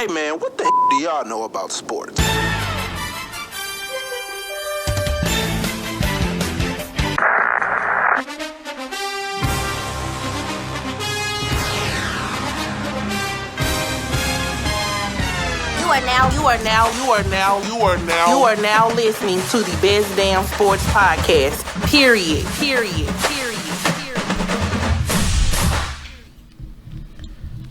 Hey man, what the do y'all know about sports? You are now listening to the best damn sports podcast. Period.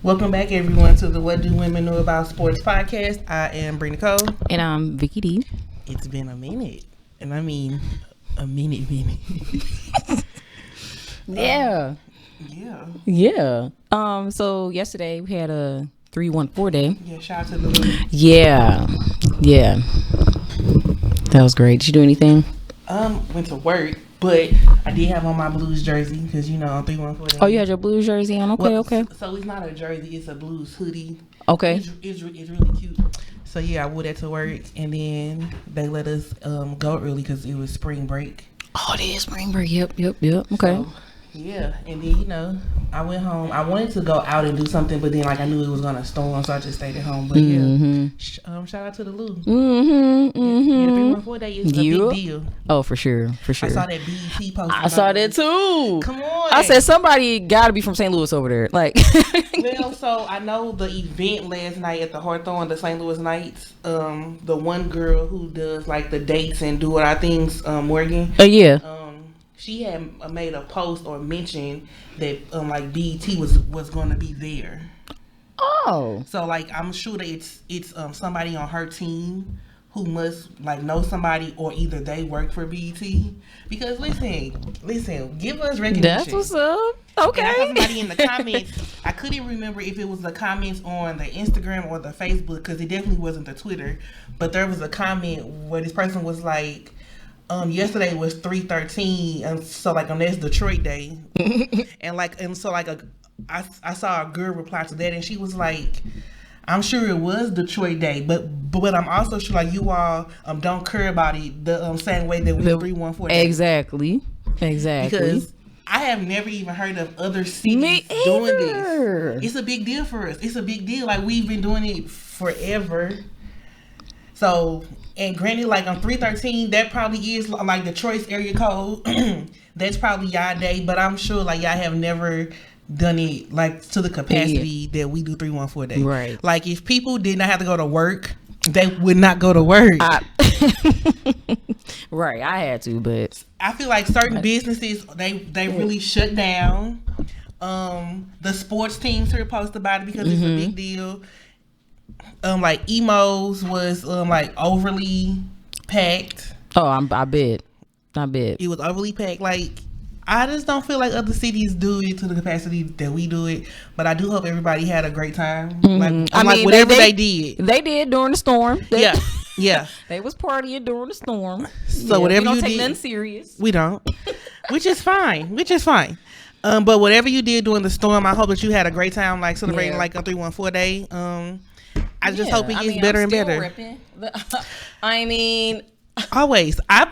Welcome back, everyone, to the What Do Women Know About Sports podcast. I am Brina Cole. And I'm Vicky D. It's been a minute. And I mean, a minute. Yeah. Yeah. So yesterday we had a 314 day. Yeah, shout out to the Yeah. That was great. Did you do anything? Went to work, but I did have on my Blues jersey because, you know, on 314 day. Oh, you had your Blues jersey on? Okay. So it's not a jersey, it's a Blues hoodie. Okay. It's really cute. So yeah, I wore that to work, and then they let us go early because it was spring break. Oh, it is spring break. Yep. Okay. So, yeah, and then, you know, I went home. I wanted to go out and do something, but then, like, I knew it was going to storm, so I just stayed at home. But, yeah, shout out to the Lou. Yeah, 314 day is a big deal. Oh, for sure. I saw that BET post. I saw that, too. Come on. I said, somebody got to be from St. Louis over there. Like, well, so I know the event last night at the Hawthorne, the St. Louis Knights, the one girl who does, like, the dates and do our things, Morgan. Oh, yeah. She had made a post or mentioned that like BET was going to be there. Oh, so like I'm sure that it's somebody on her team who must like know somebody, or either they work for BET. Because listen, give us recognition. That's what's up. Okay. And I saw somebody in the comments. I couldn't remember if it was the comments on the Instagram or the Facebook, because it definitely wasn't the Twitter. But there was a comment where this person was like, yesterday was 3/13, and so like that's Detroit Day, and so I saw a girl reply to that, and she was like, I'm sure it was Detroit Day, but I'm also sure like you all don't care about it the same way that we 314 Day. Exactly. Because I have never even heard of other cities doing this. It's a big deal for us. It's a big deal. Like, we've been doing it forever. So. And granted, like on 313, that probably is like Detroit's area code. That's probably y'all day, but I'm sure like y'all have never done it like to the capacity that we do 314 day. Right. Like if people did not have to go to work, they would not go to work. Right. I had to, but I feel like certain businesses they really shut down. The sports teams are posted about it because it's a big deal. Like Emo's was like overly packed. Oh, I bet it was overly packed. Like, I just don't feel like other cities do it to the capacity that we do it. But I do hope everybody had a great time. Like whatever they did during the storm. Yeah. They was partying during the storm. So whatever we you don't take did, nothing serious. We don't, which is fine. But whatever you did during the storm, I hope that you had a great time, like celebrating like a 314 day. I just hope it gets better and better. I mean, always. I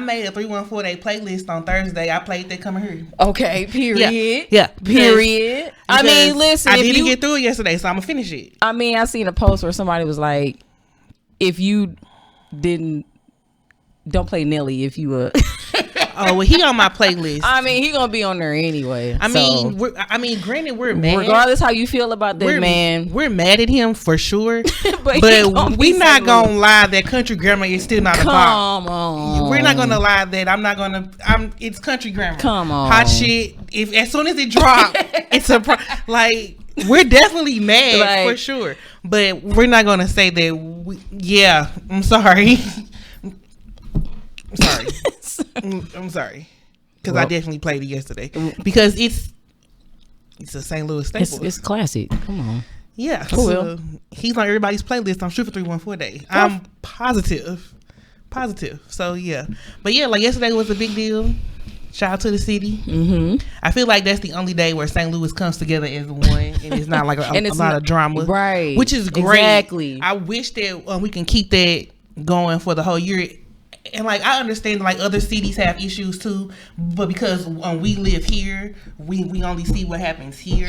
made a 314 day playlist on Thursday. I played that Coming Here. Okay, period. Yeah. Period. I mean, listen. I didn't get through it yesterday, so I'm gonna finish it. I mean, I seen a post where somebody was like, if you don't play Nelly if you Oh, well, he on my playlist. I mean, he gonna be on there anyway. Granted, we're mad. Regardless how you feel about that man, we're mad at him for sure. but we not gonna lie that Country Grammar is still not a pop. Come on, we're not gonna lie that it's Country Grammar. Come on, hot shit. If as soon as it drop, it's a like we're definitely mad for sure. But we're not gonna say that. I'm sorry. I'm sorry, because I definitely played it yesterday because it's a St. Louis staple. It's classic. Come on. Yeah. So he's on everybody's playlist. I'm sure for 314 day. I'm positive. So yeah, but yeah, like yesterday was a big deal. Shout out to the city. I feel like that's the only day where St. Louis comes together as one, and it's not like a lot of drama, right? Which is great. Exactly. I wish that we can keep that going for the whole year. And like I understand like other cities have issues too, but because we live here, we only see what happens here.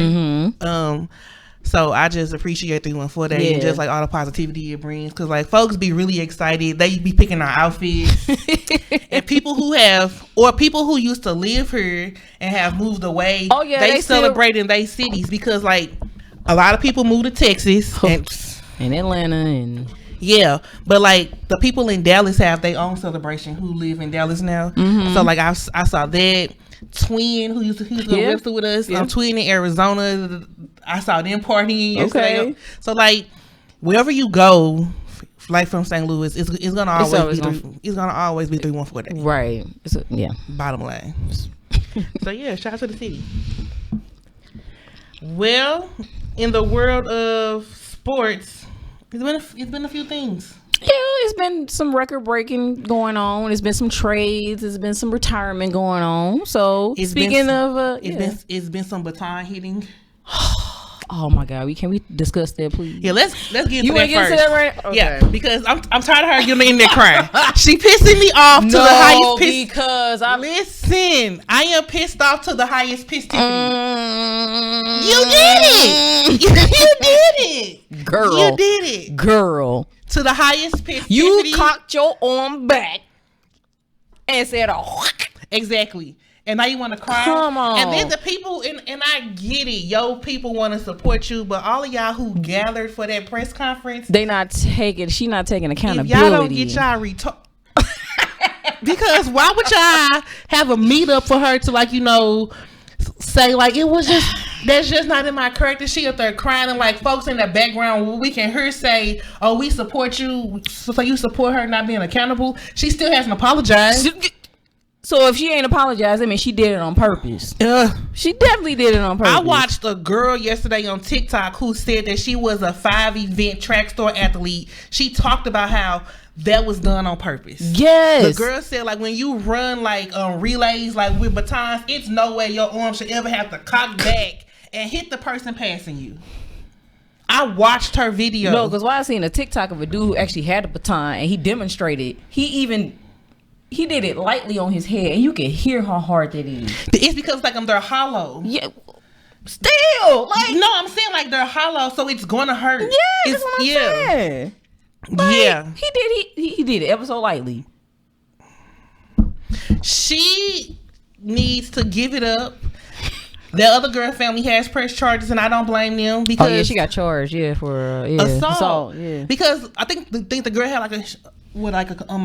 So I just appreciate 314 Day and just like all the positivity it brings, because like folks be really excited. They be picking our outfits, and people who used to live here and have moved away, they celebrate in their cities, because like a lot of people moved to Texas and Atlanta and but like the people in Dallas have their own celebration who live in Dallas now. So like I saw that Twin who used to wrestle with us. Twin in Arizona. I saw them partying yesterday. Okay. So like wherever you go, like from St. Louis, it's gonna always be 314 Day. Right. Bottom line. So shout out to the city. Well, in the world of sports, it's been a few things. Yeah, it's been some record breaking going on. It's been some trades. It's been some retirement going on. So it's been some baton hitting. Oh my God, can we discuss that, please? Yeah, let's get into you that first. You want to get into that right? Okay. Yeah, because I'm tired of her getting in there crying. She pissing me off to the highest piss. Because listen, I am pissed off to the highest piss. You did it. You did it, girl. You did it, girl. To the highest piss. You cocked your arm back and said, "Oh." Exactly. And now you want to cry? Come on. And then the people, and I get it, people want to support you, but all of y'all who gathered for that press conference, she not taking accountability. If y'all don't get y'all because why would y'all have a meetup for her to say like it was just, that's just not in my character. She up there crying, and like folks in the background, we can hear say, "Oh, we support you," so you support her not being accountable. She still hasn't apologized. So if she ain't apologized, I mean, she did it on purpose. She definitely did it on purpose. I watched a girl yesterday on TikTok who said that she was a 5-event track star athlete. She talked about how that was done on purpose. Yes. The girl said like when you run like relays like with batons, it's no way your arm should ever have to cock back and hit the person passing you. I watched her video. No, because I seen a TikTok of a dude who actually had a baton and he demonstrated. He did it lightly on his head, and you can hear how hard that is. It's because like they're hollow. Yeah. Still, like no, I'm saying like they're hollow, so it's gonna hurt. Yeah, that's what I'm saying. Like, he did it ever so lightly. She needs to give it up. The other girl family has pressed charges, and I don't blame them because she got charged for assault. Yeah, because I think the girl had a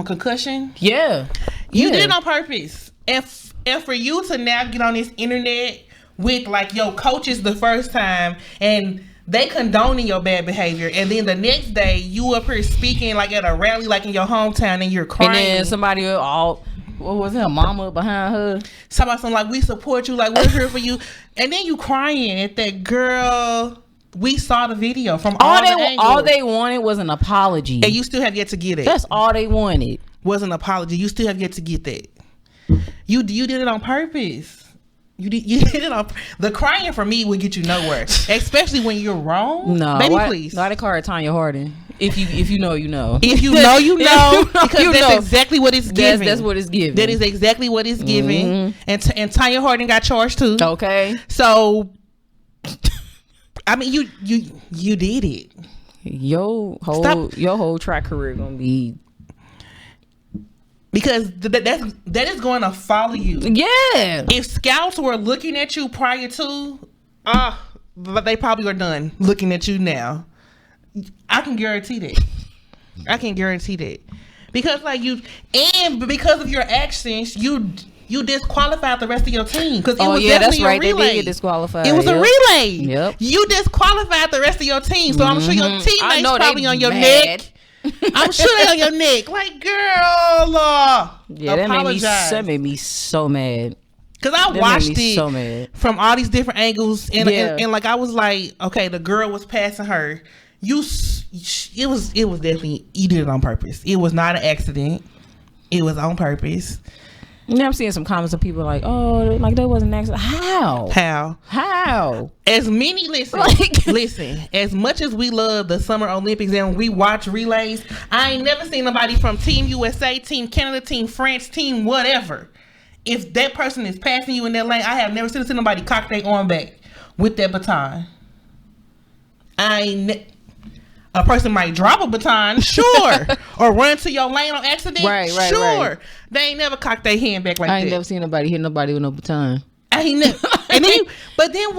concussion. Yeah, you did it on purpose, and for you to now get on this internet with like your coaches the first time and they condoning your bad behavior, and then the next day you up here speaking like at a rally like in your hometown and you're crying, and then somebody what was her mama behind her? Something like, we support you, like we're here for you, and then you crying at that girl. We saw the video from all they wanted was an apology, and you still have yet to get it. That's all they wanted was an apology. You still have yet to get that. You did it on purpose. You did it on the crying for me would get you nowhere, especially when you're wrong. No, baby, please. No, they call her Tanya Harding. If you know, you know. If you know, you know. Because that's exactly what it's giving. That's what it's giving. That is exactly what it's giving. And Tanya Harding got charged too. Okay. So, I mean, you did it. Your whole track career gonna be. Because that is going to follow you. Yeah. If scouts were looking at you prior to, they probably are done looking at you now. I can guarantee that. Because because of your actions, you disqualified the rest of your team. Because it was definitely a relay. They did get disqualified. It was a relay. Yep. You disqualified the rest of your team. So I'm sure your teammates probably on your neck. I'm sure they on your neck. Like, girl, apologize. That made me so mad. Because I watched it from all these different angles. And like, I was like, okay, the girl was passing her. It was definitely, you did it on purpose. It was not an accident. It was on purpose. Yeah, I'm seeing some comments of people like, oh, like that wasn't an accident. How? As many, listen, as much as we love the Summer Olympics and we watch relays, I ain't never seen nobody from Team USA, Team Canada, Team France, Team whatever. If that person is passing you in that lane, I have never seen nobody cock their arm back with that baton. A person might drop a baton, sure, or run to your lane on accident, sure. Right. They ain't never cocked their hand back like that. I ain't never seen nobody hit nobody with no baton. I ain't never. And then, but then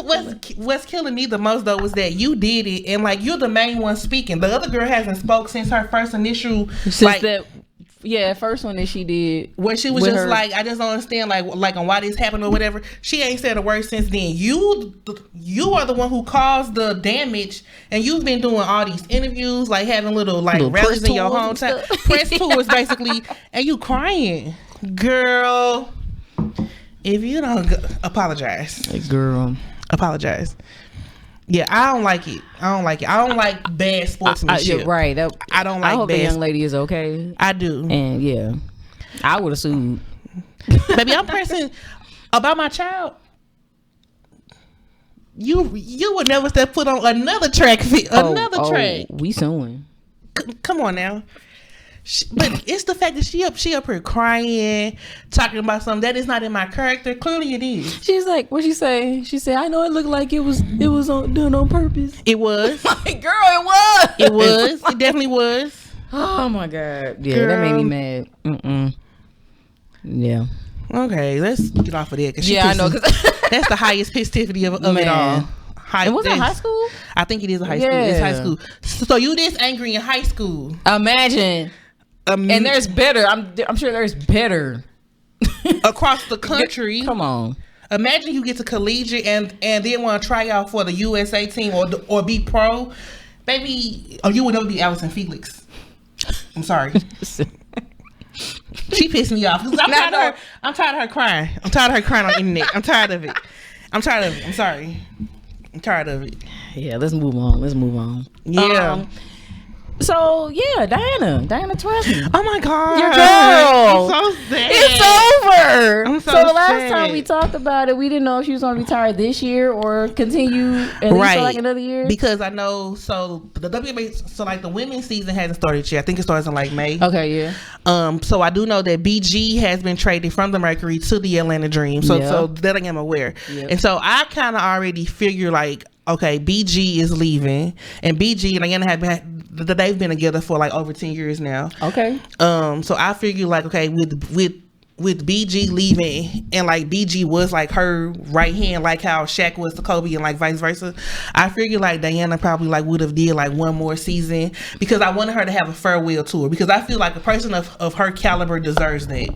what's killing me the most though was that you did it, and like you're the main one speaking. The other girl hasn't spoke since her first initial, first one that she did, where she was just like, I just don't understand, like on why this happened or whatever. She ain't said a word since then. You are the one who caused the damage, and you've been doing all these interviews, like having little rallies in your hometown, press tours basically, and you crying, girl. If you don't apologize, girl, apologize. Yeah, I don't like it. I don't like bad sportsmanship. Right. I don't like. I hope bad the young lady is okay. I do. And yeah, I would have sued. Baby, I'm pressing about my child. You would never step foot on another track. Track. We suing. Come on now. But it's the fact that she up here crying, talking about something that is not in my character. Clearly it is. She's like, what she say? She said, I know it looked like it was done on purpose. It was. Like, girl, it was. It was. It definitely was. Oh my God. Yeah, girl. That made me mad. Yeah. Okay, let's get off of that. I know. Cause that's the highest pissivity of it all. And was it high school? I think it is a high school. It's high school. So you this angry in high school? Imagine. And there's better. I'm sure there's better across the country. Come on. Imagine you get to collegiate and then want to try out for the USA team or be pro, baby. Oh, you would never be Allison Felix. I'm sorry. She pissed me off. I'm tired of her crying. I'm tired of her crying on the internet. I'm tired of it. I'm sorry. I'm tired of it. Yeah, let's move on. Yeah. So yeah, Diana Taurasi. Oh my God, your girl. I'm so sad. It's over. I'm so the last sad. time we talked about it, we didn't know if she was going to retire this year or continue at least for like another year. Because I know, so the WNBA, so like the women's season hasn't started yet. I think it starts in like May. Okay, yeah. So I do know that BG has been traded from the Mercury to the Atlanta Dream. So that I am aware. Yep. And so I kind of already figure like, okay, BG is leaving, and BG and Diana they've been together for like over 10 years now. Okay. So I figure like, okay, with BG leaving, and like BG was like her right hand, like how Shaq was to Kobe and like vice versa. I figure like Diana probably like would have did like one more season, because I wanted her to have a farewell tour, because I feel like a person of her caliber deserves that.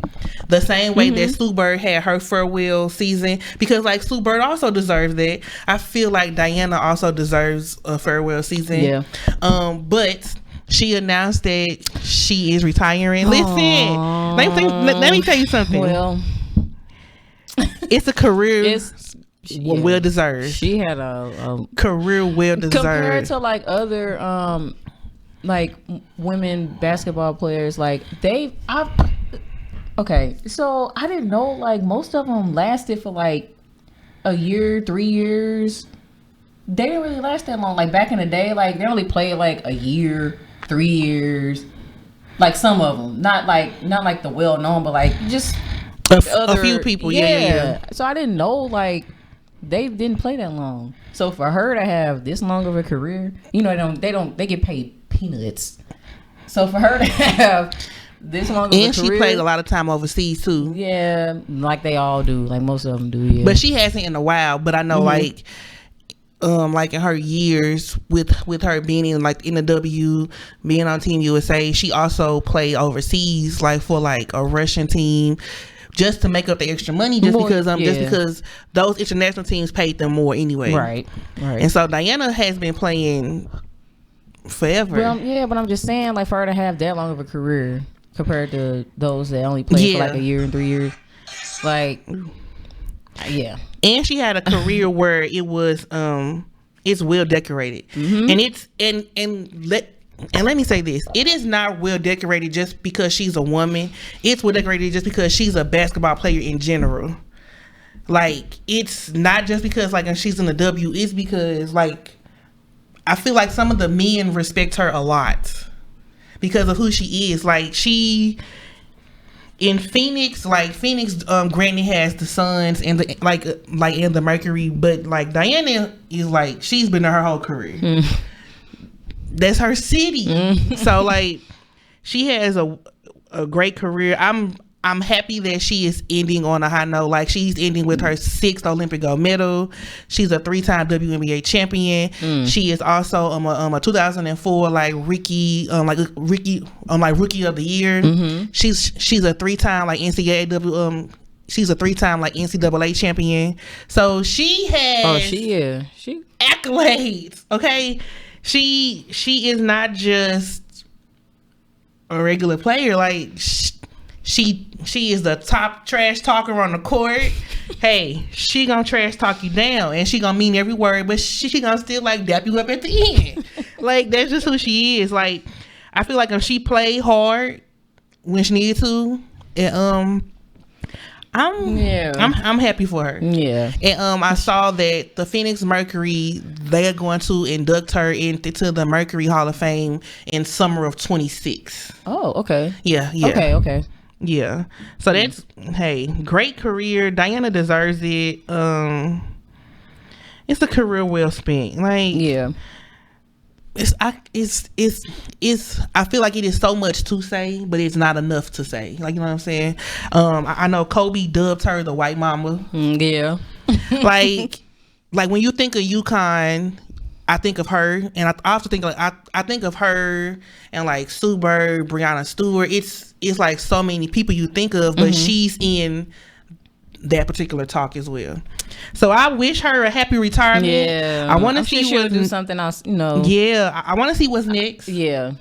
The same way that Sue Bird had her farewell season, because like Sue Bird also deserves that. I feel like Diana also deserves a farewell season. Yeah. But she announced that she is retiring. Listen, let me tell you something. Well, it's a career well deserved. She had a career well deserved compared to like other like women basketball players. Like okay, so I didn't know like most of them lasted for like a year, 3 years. They didn't really last that long. Like back in the day, like they only played like a year, 3 years. Like some of them, not like the well known, but like just a few people. Yeah. So I didn't know like they didn't play that long. So for her to have this long of a career, you know, they get paid peanuts. So for her to have this long of a career, and she played a lot of time overseas too. Yeah, like they all do. Like most of them do. Yeah, but she hasn't in a while. But I know like in her years with her being in like in the W, being on Team USA, she also played overseas like for like a Russian team, just to make up the extra money, just because those international teams paid them more anyway. Right. And so Diana has been playing forever. Well, yeah, but I'm just saying, like, for her to have that long of a career compared to those that only played for like a year and 3 years, like, yeah. And she had a career where it was it's well decorated, and let me say this: it is not well decorated just because she's a woman. It's well decorated just because she's a basketball player in general. Like, it's not just because like she's in the W. It's because like I feel like some of the men respect her a lot because of who she is. Like, she in Phoenix, granted has the Suns and the and the Mercury, but like Diana is like, she's been there her whole career. that's her city. So like, she has a great career. I'm happy that she is ending on a high note. Like, she's ending with her 6th Olympic gold medal. She's a 3-time WNBA champion. She is also a 2004 rookie of the year. She's a 3-time NCAA she's a 3-time NCAA champion. So she has she accolades. Okay, she is not just a regular player. Like, she is the top trash talker on the court. Hey, she gonna trash talk you down, and she gonna mean every word, but she gonna still dap you up at the end. Like, that's just who she is. Like, I feel like if she played hard when she needed to, and I'm happy for her. Yeah. And I saw that the Phoenix Mercury, they're going to induct her into the Mercury Hall of Fame in summer of 26. Oh, okay. Yeah. Okay. Yeah. So that's, hey, great career. Diana deserves it. It's a career well spent. Like, yeah. I feel like it is so much to say, but it's not enough to say. Like, you know what I'm saying? I know Kobe dubbed her the white mama. Yeah. like when you think of UConn, I think of her, and I also think I think of her and Sue Bird, Breonna Stewart. It's like so many people you think of, but she's in that particular talk as well. So I wish her a happy retirement. Yeah, I want to see she'll do something else. Yeah, I want to see what's next. Yeah,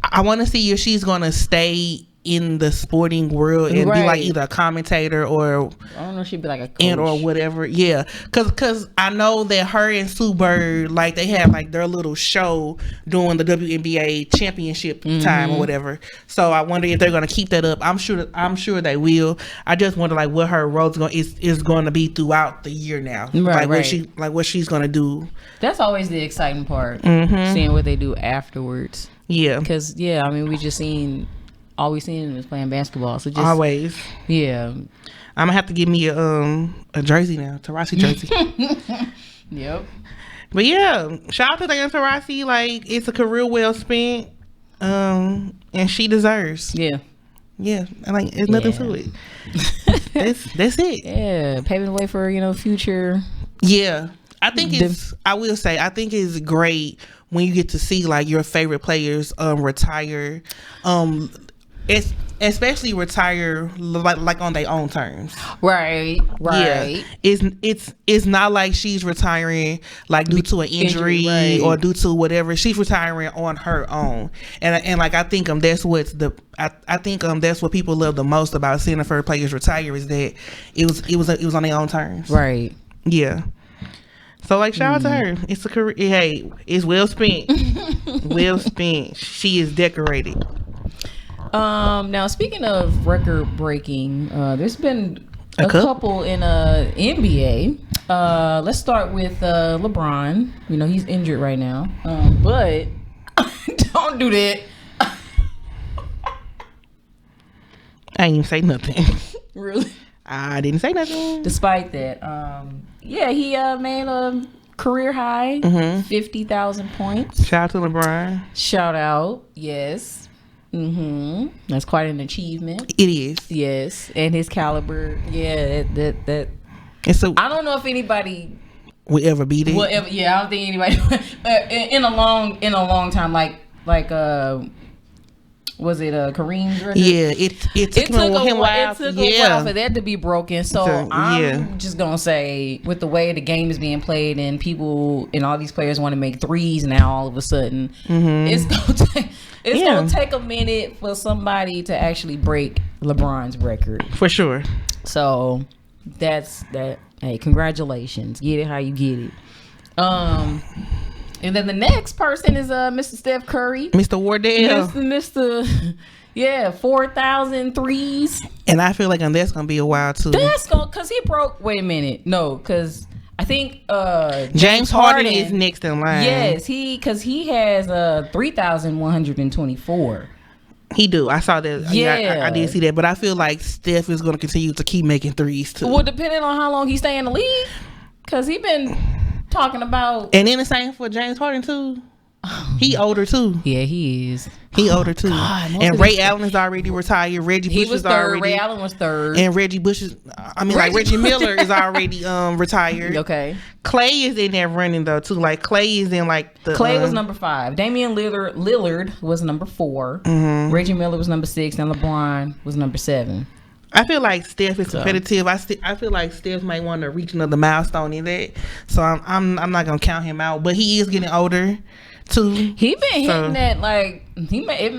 I want to see if she's gonna stay in the sporting world and be either a commentator or I don't know, she'd be like a coach or whatever. Yeah, cause I know that her and Sue Bird they have their little show during the WNBA championship time or whatever. So I wonder if they're gonna keep that up. I'm sure they will. I just wonder what her role is going to be throughout the year now. What she's gonna do. That's always the exciting part, seeing what they do afterwards. Yeah, because we just all we seen him was playing basketball. So just always. Yeah. I'm gonna have to give me a jersey now, Taurasi jersey. Yep. But yeah, shout out to Diana Taurasi. It's a career well spent, and she deserves. Yeah. Yeah. There's nothing to it. That's it. Yeah, paving the way for future. Yeah, I think I will say I think it's great when you get to see your favorite players retire. Especially retire on their own terms. Right. Yeah. It's not like she's retiring due to an injury or due to whatever. She's retiring on her own. And I think that's that's what people love the most about seeing the first players retire is that it was on their own terms. Right. Yeah. So shout out to her. It's a career. Hey, it's well spent. Well spent. She is decorated. Now speaking of record breaking, there's been a couple in NBA. Let's start with LeBron. He's injured right now, but don't do that. I didn't even say nothing. Really? I didn't say nothing. Despite that, he made a career high 50,000 points. Shout out to LeBron. Shout out, yes. That's quite an achievement. It is. Yes, and his caliber. Yeah, that. I don't know if anybody will ever beat it. I don't think anybody in a long time. Was it Kareem's record? Yeah, it took a while for that to be broken. So I'm just gonna say, with the way the game is being played and people and all these players want to make threes now, all of a sudden, it's gonna take a minute for somebody to actually break LeBron's record. For sure. So that's that. Hey, congratulations! Get it how you get it. And then the next person is Mr. Steph Curry. Mr. Wardell. Mr. 4,000 threes. And I feel that's going to be a while too. Because he broke, wait a minute. No, because I think James Harden is next in line. Yes, because he has 3,124. He do. I saw that. Yeah, I did see that. But I feel like Steph is going to continue to keep making threes too. Well, depending on how long he stay in the league. Because he been talking about, and then the same for James Harden too. He older too. Yeah, he is. He older too. God, and Ray Allen is already retired. Reggie Bush was is third. already. Ray Allen was third. And Reggie Miller is already retired. Okay. Clay is in there running though too. Like Clay is in like the. Clay was number 5. Damian Lillard was number 4. Mm-hmm. Reggie Miller was number 6, and LeBron was number 7. I feel like Steph is competitive. I feel like Steph might want to reach another milestone in that. So I'm not gonna count him out. But he is getting older too. He been hitting that like he been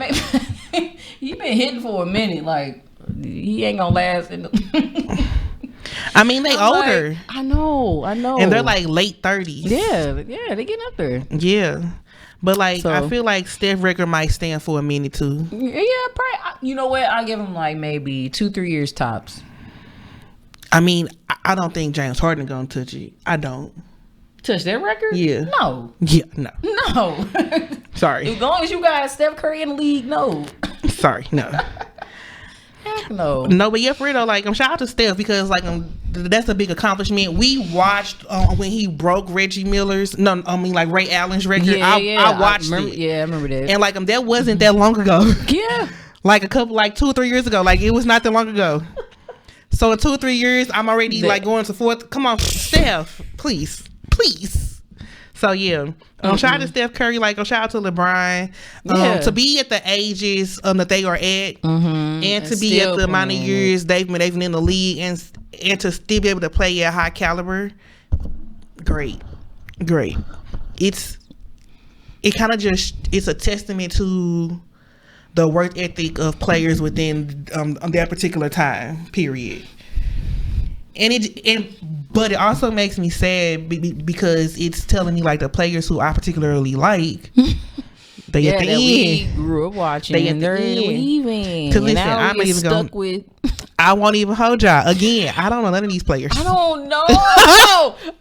hitting for a minute. Like he ain't gonna last. I mean, they older. Like, I know, and they're like late 30s. Yeah, they getting up there. Yeah. But like, I feel like Steph record might stand for a minute too. Yeah, probably. You know what? I give him like maybe 2-3 years tops. I mean, I don't think James Harden gonna touch it. I don't touch that record. Yeah. No. Yeah. No. No. Sorry. As long as you got Steph Curry in the league, no. Sorry. No. Heck no. No, but yeah, for real though, like shout out to Steph because like that's a big accomplishment. We watched when he broke Reggie Miller's like Ray Allen's record. Yeah, I watched it. Yeah, I remember that. And like that wasn't that long ago. Yeah. Like 2 or 3 years ago. Like it was not that long ago. So in 2 or 3 years, I'm already like going to 4th. Come on, Steph, please. So yeah, shout out to Steph Curry. Like shout out to LeBron. To be at the ages that they are at, and to be at the amount of years they've been in the league, and to still be able to play at high caliber, great. It's a testament to the work ethic of players within that particular time period. But it also makes me sad because it's telling me like the players who I particularly like, they at the end. We grew up watching. They're leaving. Because listen, I'm even stuck with. I won't even hold y'all. Again, I don't know none of these players. I don't know.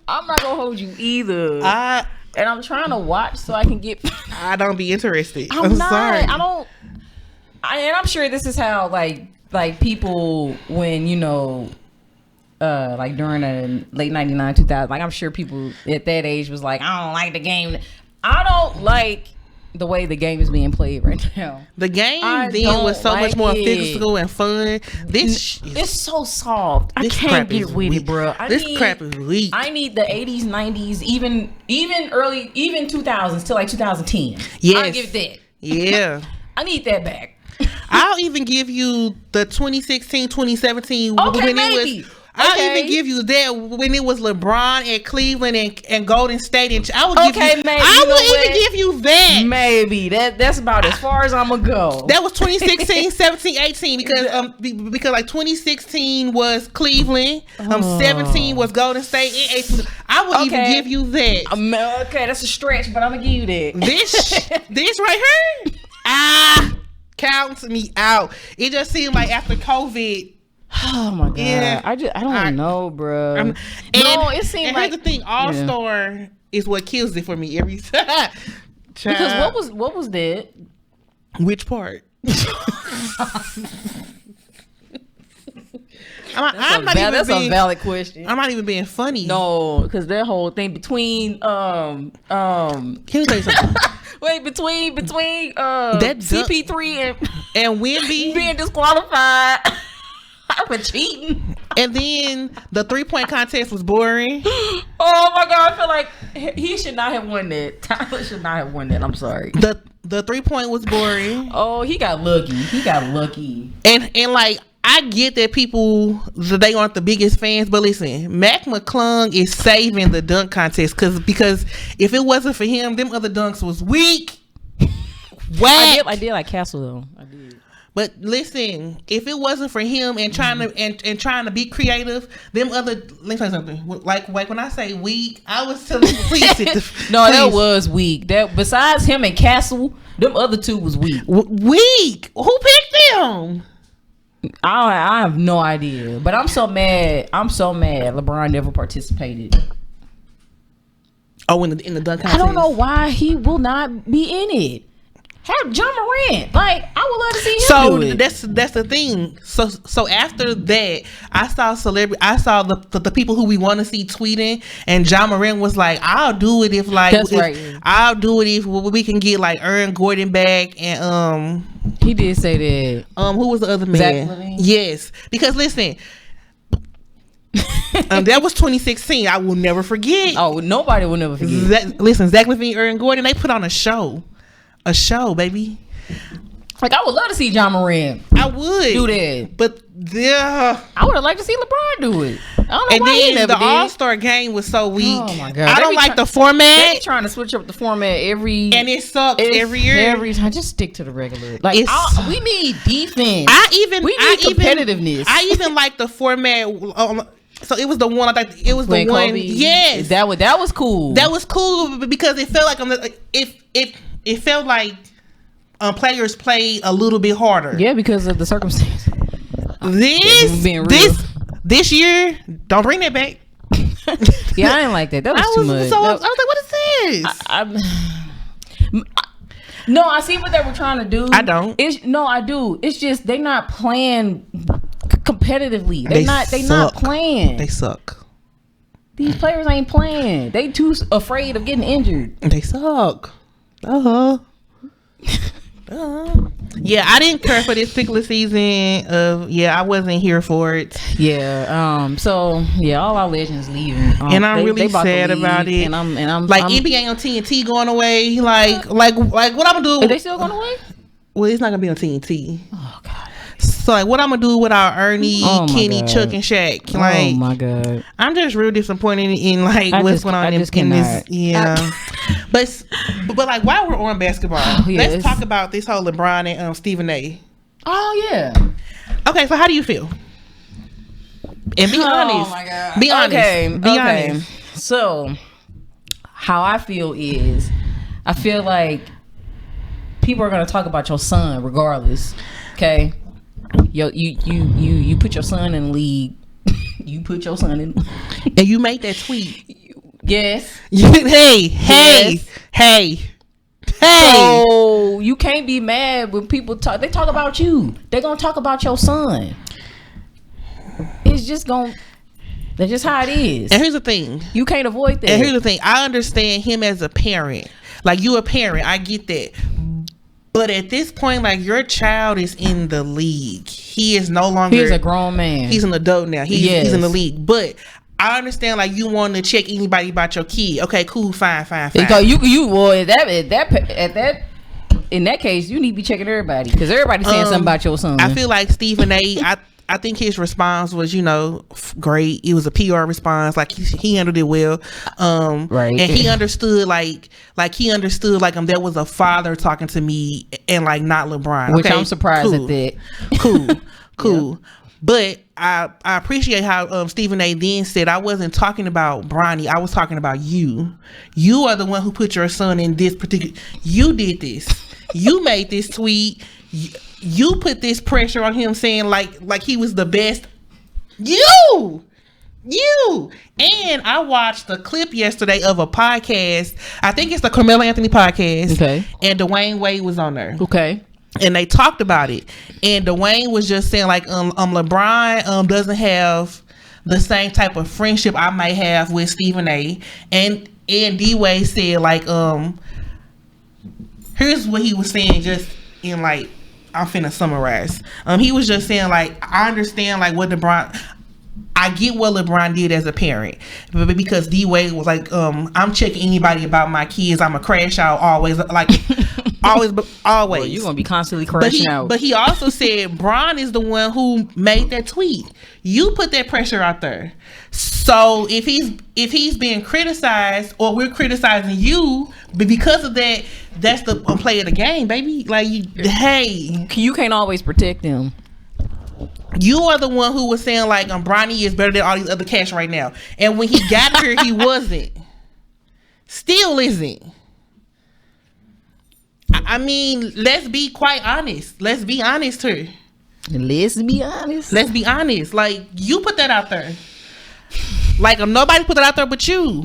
I'm not gonna hold you either. And I'm trying to watch so I can get. I don't be interested. I'm not. Sorry. I don't. And I'm sure this is how like people when like during the late 99, 2000, like I'm sure people at that age was like, I don't like the game. I don't like the way the game is being played right now. The game then was so much more physical and fun. It's so soft. I can't get with it, bro. This crap is weak. I need the 80s, 90s, even 2000s till like 2010. Yes. I'll give that. Yeah. I need that back. I'll even give you the 2016, 2017 okay, when maybe. it was. I'll even give you that when it was LeBron at Cleveland and Golden State. And I would even give you that. Maybe that's about as far as I'm gonna go. That was 2016, 17, 18 because like 2016 was Cleveland, 17 was Golden State, and 18. I would even give you that. Okay, that's a stretch, but I'm gonna give you that. This right here, counts me out. It just seemed like after COVID. Oh my god! Yeah, I don't know, bro. It seemed like here's the thing: All-Star is what kills it for me every time. Because what was that? Which part? That's a valid question. I'm not even being funny. No, because that whole thing between Can you tell you something? Wait, between that CP3 and Wemby being disqualified. For cheating. And then the 3-point contest was boring. Oh my god, I feel like he should not have won that. Tyler should not have won that. I'm sorry. The 3-point was boring. Oh, he got lucky. And like I get that they aren't the biggest fans, but listen, Mac McClung is saving the dunk contest because if it wasn't for him, them other dunks was weak. Whack. I did like Castle though. I did. But listen, if it wasn't for him and trying to be creative, them other, let me tell you something. Like when I say weak, I was telling you, please. That was weak. That besides him and Castle, them other two was weak. Weak. Who picked them? I have no idea. But I'm so mad. LeBron never participated. Oh, in the dunk contest. I don't know why he will not be in it. Have John Morant. Like, I would love to see him do it. So that's the thing. So after that, I saw the people who we want to see tweeting, and John Morant was like, "I'll do it if I'll do it if we can get like Aaron Gordon back." And he did say that. Who was the other man? Zach LaVine? Yes, because listen. That was 2016. I will never forget. Oh, nobody will never forget. Listen, Zach LaVine, Aaron Gordon, they put on a show, baby. Like, I would love to see John Morant. I would do that, but I would have liked to see LeBron do it. I don't know why he never the did. All-Star game was so weak. Oh my god! I don't like the format. They trying to switch up the format and it sucks every year. Every time, just stick to the regular. Like, we need defense. We need competitiveness. I even like the format. So it was the one. I think it was the one. Kobe. Yes, that was cool. That was cool because it felt like it felt like players played a little bit harder. Yeah, because of the circumstance. This year, don't bring that back. Yeah, I didn't like that. That was too much. So I was like, what is this? No, I see what they were trying to do. I don't. I do. It's just they not playing competitively. They not playing. They suck. These players ain't playing. They too afraid of getting injured. They suck. Yeah, I didn't care for this particular season. I wasn't here for it. Yeah. So yeah, all our legends leaving, and I'm really sad about it. And I'm like NBA on TNT going away. Like what I'm gonna do? Are they still going away? Well, it's not gonna be on TNT. Oh god. So like, what I'm gonna do with our Ernie, Kenny, Chuck, and Shaq? Like, oh my god, I'm just real disappointed in what's going on in this. Yeah, but like, while we're on basketball, let's talk about this whole LeBron and Stephen A. Oh yeah. Okay, so how do you feel? And be honest. Oh my god. Be honest. Be honest. So, how I feel is, I feel like people are gonna talk about your son regardless. Okay. You put your son in the league. You put your son in, and you made that tweet. Yes. Hey. So you can't be mad when people talk. They talk about you. They're gonna talk about your son. It's just gonna. That's just how it is. And here's the thing. You can't avoid that. And here's the thing. I understand him as a parent. Like, you a parent. I get that. But at this point, like, your child is in the league. He is no longer. He's a grown man. He's an adult now. He's in the league. But I understand, like, you want to check anybody about your kid. Okay, cool, fine. Because you well, in that case, you need to be checking everybody, because everybody's saying something about your son. I feel like Stephen A. I think his response was, great. It was a PR response. Like, he handled it well. Right. And he understood, there was a father talking to me, and like, not LeBron. Which, okay, I'm surprised at that. Cool. Yeah. But I appreciate how Stephen A. then said, I wasn't talking about Bronny. I was talking about you. You are the one who put your son in this particular. You did this. You made this tweet. You put this pressure on him, saying like he was the best. You. And I watched a clip yesterday of a podcast. I think it's the Carmelo Anthony podcast. Okay. And Dwayne Wade was on there. Okay. And they talked about it. And Dwayne was just saying, like, LeBron doesn't have the same type of friendship I might have with Stephen A. And D Wade said, like, here's what he was saying, just in, like, I'm finna summarize. He was just saying, like, I understand, like, what I get what LeBron did as a parent, but because D Wade was like, I'm checking anybody about my kids. I'm a crash out always, like, always. Well, you're gonna be constantly crashing out. But he also said Bron is the one who made that tweet. You put that pressure out there. So if he's being criticized, or we're criticizing you, but because of that, that's the play of the game, baby. Like, you can't always protect them. You are the one who was saying, like, Bronny is better than all these other cats right now. And when he got here, he wasn't. Still isn't. I mean, let's be quite honest. Let's be honest here. Let's be honest. Like, you put that out there. Like nobody put it out there but you.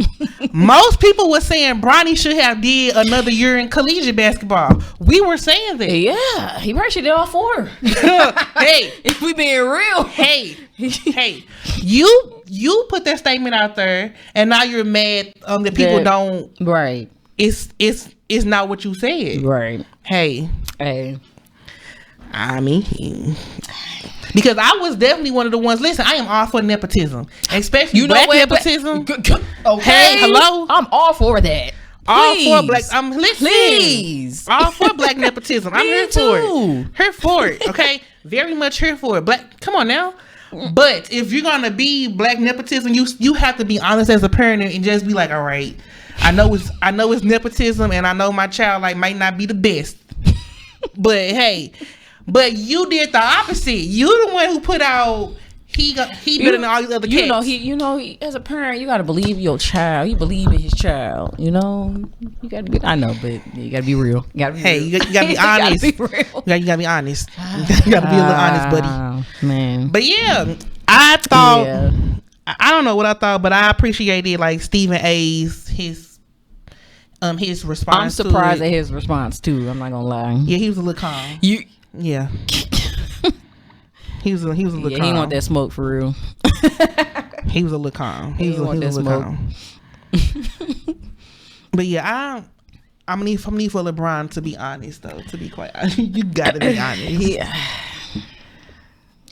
Most people were saying Bronny should have did another year in collegiate basketball. We were saying that. Yeah, he probably should did all 4. Hey, if we being real. Hey, you put that statement out there, and now you're mad that people don't. Right. It's not what you said. Right. Hey. I mean, because I was definitely one of the ones. Listen, I am all for nepotism, especially black nepotism. Okay, hey, hello, I'm all for that. All for black. Please. All for black nepotism. I'm here for it. Here for it. Okay, very much here for it. Black. Come on now. But if you're gonna be black nepotism, you have to be honest as a parent and just be like, all right, I know it's nepotism, and I know my child might not be the best, but hey. But you did the opposite. You the one who put out he better than all these other cats. You know, as a parent, you gotta believe your child. You believe in his child. You know, you gotta be. I know, but you gotta be real. You gotta be honest. You gotta be honest. You gotta be a little honest, buddy. Man. But yeah, I thought I don't know what I thought, but I appreciated Stephen A's his response. I'm surprised at his response too. I'm not gonna lie. Yeah, he was a little calm. Yeah. He was a little calm. He want that smoke for real. He was a little calm. He was a little calm. But yeah, I'm need for LeBron to be honest though. To be quite honest, you gotta be honest.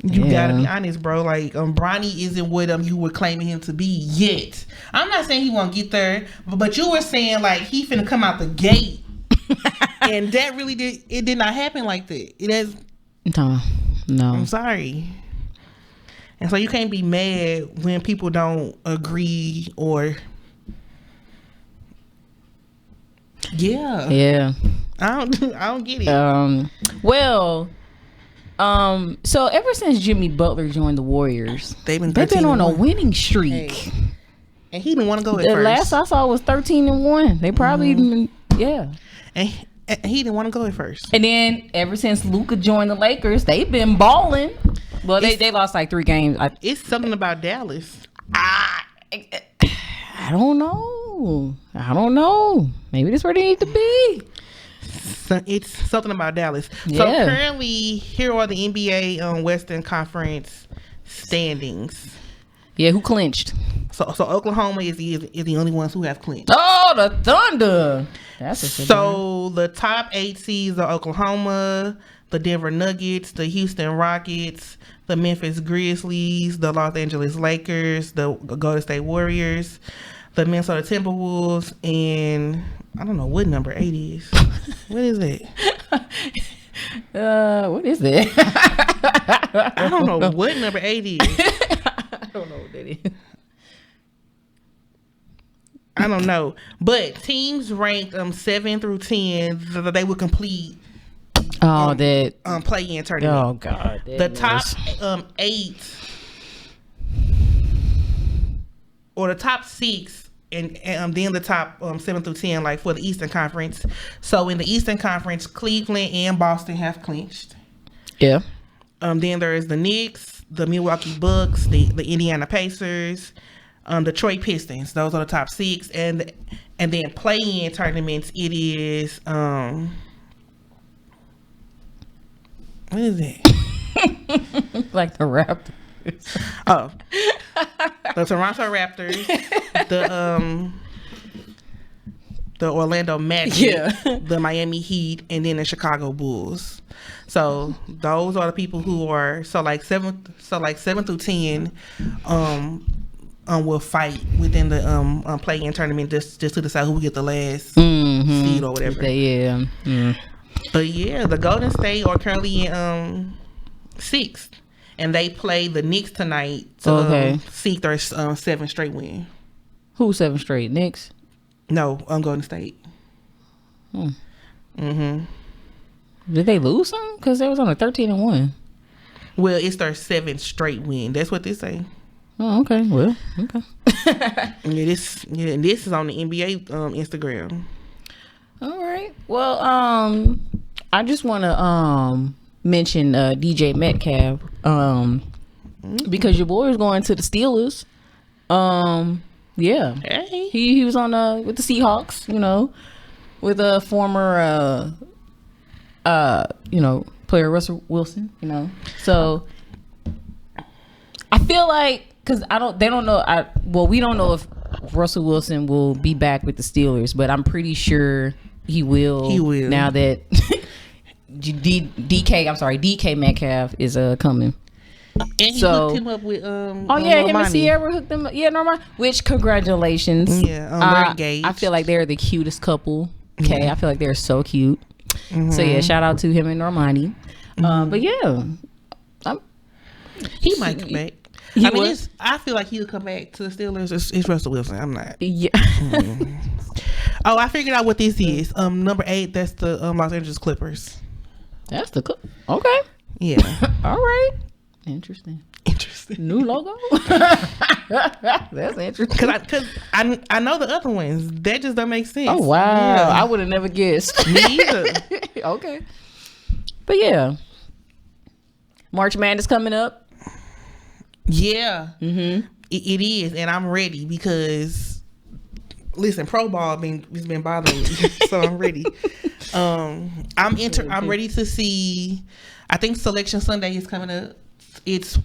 You gotta be honest, bro. Bronny isn't what you were claiming him to be yet. I'm not saying he won't get there, but you were saying he finna come out the gate. And that really did not happen like that. It has no. I'm sorry. And so you can't be mad when people don't agree or I don't get it. So ever since Jimmy Butler joined the Warriors, they've been on a winning streak. Hey. And he didn't want to go at first. The last I saw was 13-1. They probably And he didn't want to go at first. And then ever since Luka joined the Lakers, they've been balling. Well, they lost 3 games. It's something about Dallas. I don't know. Maybe that's where they need to be. So it's something about Dallas. So currently, here are the NBA Western Conference standings. Yeah, who clinched? So Oklahoma is the only ones who have clinched. Oh, the Thunder. So the top 8 seeds are Oklahoma, the Denver Nuggets, the Houston Rockets, the Memphis Grizzlies, the Los Angeles Lakers, the Golden State Warriors, the Minnesota Timberwolves, and I don't know what number 8 is. What is it? What is it? I don't know what number 8 is. I don't know what that is. I don't know, but teams ranked 7 through 10 that they would complete. Play-in tournament. Oh God! The top 8 or the top 6, and then the top 7 through 10, for the Eastern Conference. So in the Eastern Conference, Cleveland and Boston have clinched. Yeah. Then there is the Knicks, the Milwaukee Bucks, the Indiana Pacers. Detroit Pistons, those are the top 6, and then play-in tournaments. It is what is it? Like the Raptors. Oh, the Toronto Raptors, the Orlando Magic, the Miami Heat, and then the Chicago Bulls. So those are the people who are 7 through 10. Will fight within the play-in tournament just to decide who will get the last seed or whatever. But yeah, the Golden State are currently in 6th, and they play the Knicks tonight to seek their 7th straight win. Who 7 straight? Knicks? No, Golden State. Mm-hmm. Did they lose some? Because they was on a 13-1. Well, it's their 7th straight win. That's what they say. Oh, okay. Well, okay. This is on the NBA Instagram. All right. Well, I just want to mention DJ Metcalf because your boy is going to the Steelers. Yeah. Hey. He was on with the Seahawks, with a former player Russell Wilson, So I feel like because they don't know. We don't know if Russell Wilson will be back with the Steelers, but I'm pretty sure he will. He will now that DK Metcalf is coming. And he hooked him up with him and Sierra hooked them up. Yeah, Norman. Which congratulations. Yeah, they're engaged. I feel like they're the cutest couple. Okay, I feel like they're so cute. So yeah, shout out to him and Normani. But yeah, he might come back. I feel like he'll come back to the Steelers. It's Russell Wilson. I'm not. Yeah. Oh, I figured out what this is. Number 8. That's the Los Angeles Clippers. That's the okay. Yeah. All right. Interesting. New logo. That's interesting. Because I know the other ones. That just don't make sense. Oh wow! Yeah. I would have never guessed. Me either. Okay. But yeah, March Madness coming up. Yeah. It is, and I'm ready because listen, pro ball has been bothering me, so I'm ready. I'm ready to see. I think Selection Sunday is coming up. It's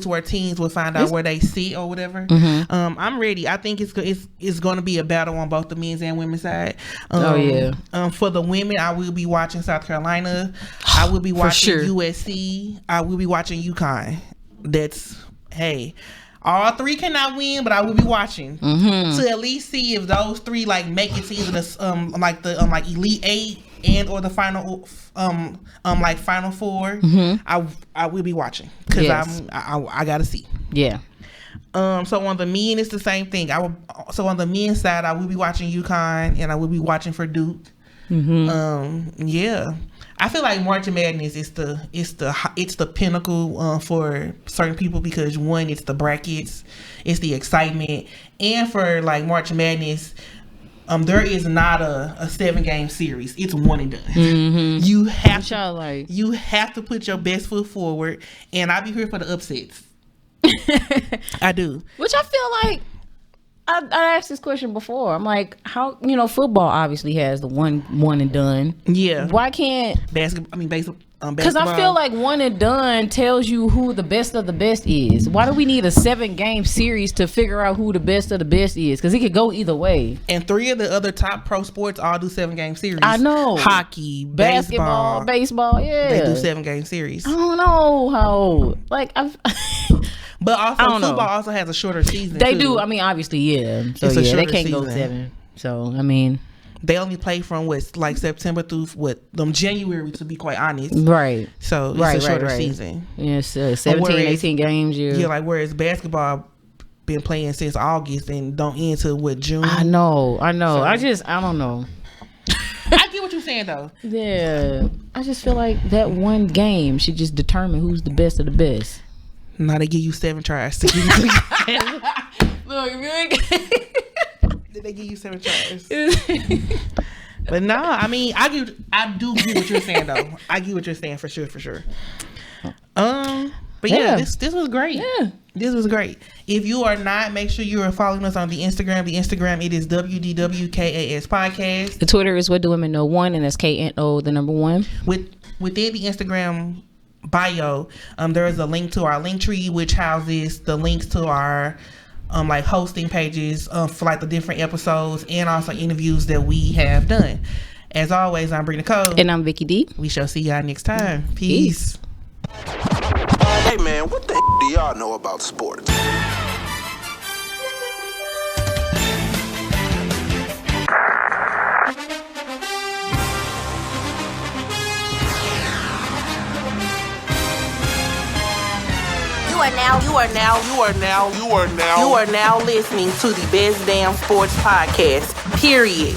where teams will find out where they sit or whatever. I'm ready. I think it's going to be a battle on both the men's and women's side. For the women, I will be watching South Carolina. I will be watching USC. I will be watching UConn. All 3 cannot win, but I will be watching to at least see if those 3 make it to either the Elite 8 and or the final Final 4. I will be watching because I gotta see. Yeah. So on the men, it's the same thing. So on the men's side, I will be watching UConn and I will be watching for Duke. Yeah. I feel like March Madness is the pinnacle for certain people because one, it's the brackets, it's the excitement, and for March Madness, there is not a 7-game series. It's one and done. You have to put your best foot forward, and I'll be here for the upsets. I do. Which I feel like I asked this question before. I'm like, how football obviously has the one and done. Yeah. Why can't basketball? Because I feel like one and done tells you who the best of the best is. Why do we need a 7-game series to figure out who the best of the best is? Because it could go either way. And 3 of the other top pro sports all do 7-game series. I know. Hockey, basketball, baseball. Yeah, they do 7-game series. I don't know how. But also football also has a shorter season. They too. do. I mean, obviously, yeah. So yeah, they can't go 7. So I mean, they only play from September through January, to be quite honest. Right. So it's a shorter season. Yes, 17, 18 games. Yeah, whereas basketball been playing since August and don't end till June. I know. So, I don't know. I get what you're saying though. Yeah, I just feel like that one game should just determine who's the best of the best. Now they give you 7 tries to give you. Look, Did they give you 7 tries? But no, I mean, I do get what you're saying though. I get what you're saying for sure. But yeah, this was great. Yeah, this was great. If you are not, make sure you are following us on the Instagram. The Instagram, it is WDWKAS Podcast. The Twitter is What Do Women Know 1, and that's KNO the number 1. Within the Instagram bio, there is a link to our link tree, which houses the links to our hosting pages for the different episodes and also interviews that we have done. As always, I'm Brina Cole. And I'm Vicky D. We shall see y'all next time. Peace. Hey man, what the do y'all know about sports? You are now listening to the Best Damn Sports Podcast. Period.